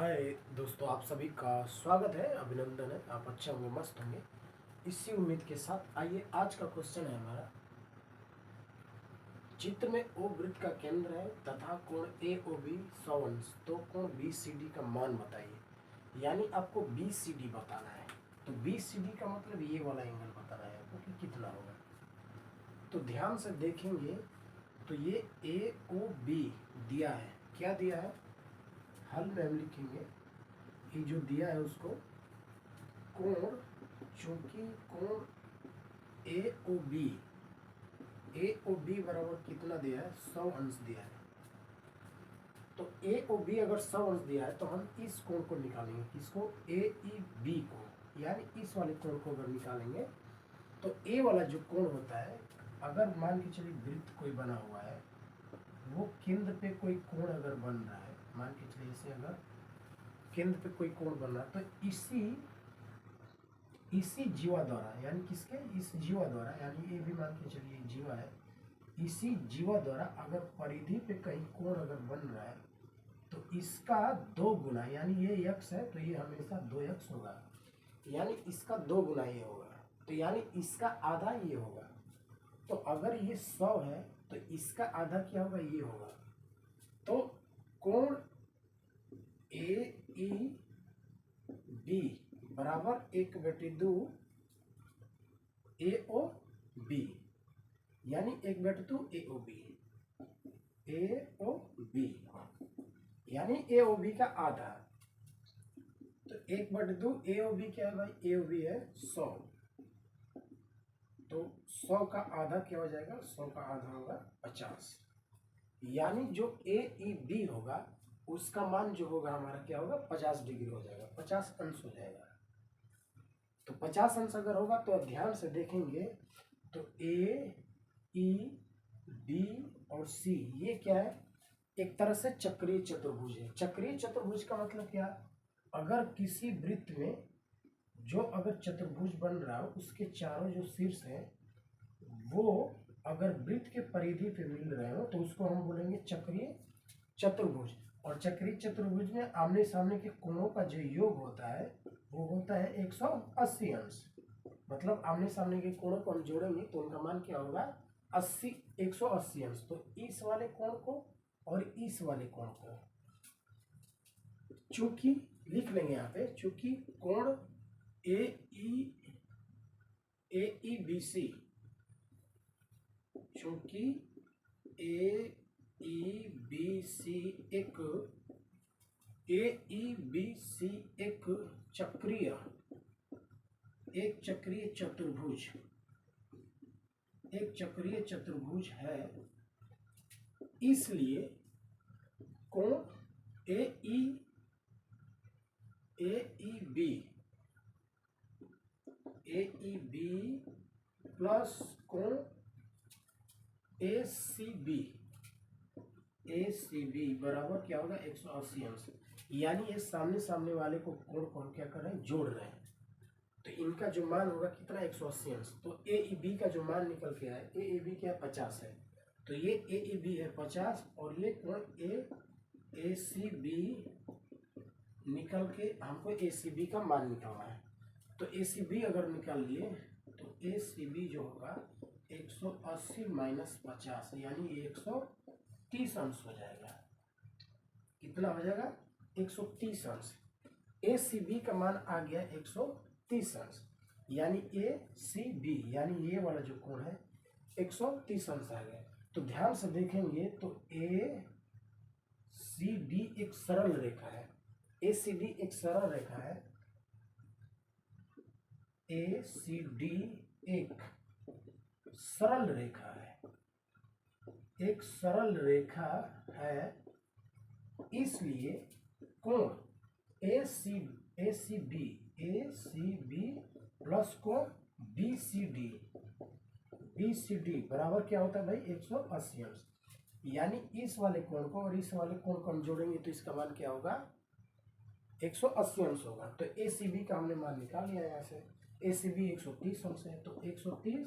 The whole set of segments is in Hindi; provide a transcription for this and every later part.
हाय दोस्तों, आप सभी का स्वागत है, अभिनंदन है। आप अच्छे होंगे, मस्त होंगे, इसी उम्मीद के साथ आइए। आज का क्वेश्चन है हमारा, चित्र में ओ वृत्त का केंद्र है तथा कोण ए ओ बी 100 अंश, तो कोण बी सी डी का मान बताइए। यानी आपको बी सी डी बताना है। तो बी सी डी का मतलब ये वाला एंगल बताना है आपको कि कितना होगा। तो ध्यान से देखेंगे तो ये ए ओ बी दिया है। क्या दिया है? हल में हम लिखेंगे, ये जो दिया है उसको कोण, चूंकि कोण ए ओ बी बराबर कितना दिया है? 100 अंश दिया है। तो ए ओ बी अगर 100 अंश दिया है तो हम इस कोण को निकालेंगे। किसको? ए ई बी को, यानी इस वाले कोण को अगर निकालेंगे तो ए वाला जो कोण होता है, अगर मान के चलिए वृत्त कोई बना हुआ है, वो केंद्र पे कोई कोण अगर बन रहा है, मान के चलिए इसे अगर केंद्र पे कोई कोण बन रहा है तो इसी जीवा द्वारा, यानी किसके? इस जीवा द्वारा, यानी ये भी मान के चलिए जीवा है, इसी जीवा द्वारा अगर परिधि पे कहीं कोण अगर बन रहा है तो इसका 2 गुना, यानी ये x है तो ये हमेशा 2x होगा, यानी इसका 2 गुना ये होगा, तो यानी इसका आधा ये होगा। तो अगर ये 100 है तो इसका आधा क्या होगा? ये होगा। तो कोण ए ई बी बराबर 1/2 ए ओ बी, यानी 1/2 ए ओ बी, यानी ए ओ बी का आधा। तो 1/2 ए ओ बी क्या है भाई? ए ओ बी है 100, तो 100 का आधा क्या हो जाएगा? 100 का आधा होगा 50, यानी जो ए ई बी होगा उसका मान जो होगा हमारा क्या होगा? 50 डिग्री हो जाएगा, 50 अंश हो जाएगा। तो 50 अंश अगर होगा तो ध्यान से देखेंगे तो ए ई बी और सी ये क्या है? एक तरह से चक्रीय चतुर्भुज है। चक्रीय चतुर्भुज का मतलब क्या? अगर किसी वृत्त में जो अगर चतुर्भुज बन रहा हो उसके चारों जो शीर्ष हैं वो अगर वृत्त के परिधि पे मिल रहे हो तो उसको हम बोलेंगे चक्रीय चतुर्भुज। और चक्रीय चतुर्भुज में आमने सामने के कोणों का जो योग होता है वो होता है 180 अंश। मतलब आमने सामने के कोणों को हम जोड़ेंगे तो उनका मान क्या होगा? 180 अंश। तो इस वाले कोण को और इस वाले कोण को चूंकि लिख लेंगे यहाँ पे, चूंकि कोण ए ई बी सी, चूंकि ए ई बी सी एक चक्रीय चतुर्भुज है, इसलिए कोण ए ई बी प्लस कोण ए सी बी बराबर क्या होगा? 180 अंश। यानी ये सामने सामने वाले को कोण को हम क्या कर रहे हैं? जोड़ रहे हैं। तो इनका जो मान होगा कितना? 180 अंश। तो ए ई बी का जो मान निकल के आए, ए ई बी क्या है? 50 है, तो ये ए ई बी है 50 और ये कोण ए सी बी निकल के हमको ए सी बी का मान निकालना है। तो ए सी बी अगर निकाल लिए तो ए सी बी जो होगा 180 माइनस 50, यानी 130 अंश हो जाएगा। कितना हो जाएगा? 130 अंश। ए सी बी का मान आ गया 130 अंश, यानी ए सी बी यानी ये वाला जो कोण है 130 अंश आ गया। तो ध्यान से देखेंगे तो ए सी डी एक सरल रेखा है, ए सी डी एक सरल रेखा है, ए सी डी एक सरल रेखा है, एक सरल रेखा है, इसलिए कोण ए सी बी प्लस कोण बी सी डी बराबर क्या होता है भाई? 180 अंश। यानी इस वाले कोण को और इस वाले कोण को हम जोड़ेंगे तो इसका मान क्या होगा? 180 अंश होगा। तो ए सी बी का हमने मान निकाल लिया यहाँ से। ए सी बी 130 अंश है, तो 130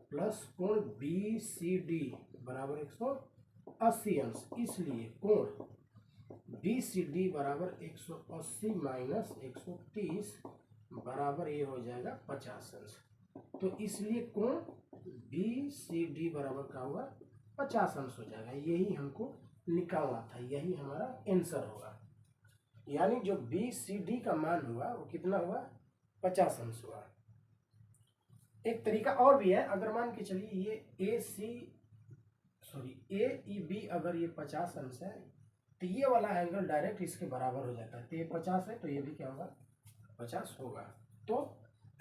प्लस कोण बी सी डी बराबर 180 अंश, इसलिए कोण बी सी डी बराबर 180 माइनस 130 बराबर ये हो जाएगा 50 अंश। तो इसलिए कोण बी सी डी बराबर का हुआ 50 अंश हो जाएगा। यही हमको निकालना था, यही हमारा आंसर होगा। यानी जो बी सी डी का मान हुआ वो कितना हुआ, 50 अंश हुआ। एक तरीका और भी है, अगर मान के चलिए ये ए ई बी अगर ये 50 अंश है तो ये वाला एंगल डायरेक्ट इसके बराबर हो जाता है। तो ये 50 है तो ये भी क्या होगा, 50 होगा। तो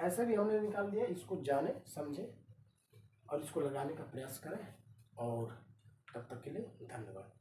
ऐसे भी हमने निकाल दिया। इसको जाने समझे और इसको लगाने का प्रयास करें। और तब तक के लिए धन्यवाद।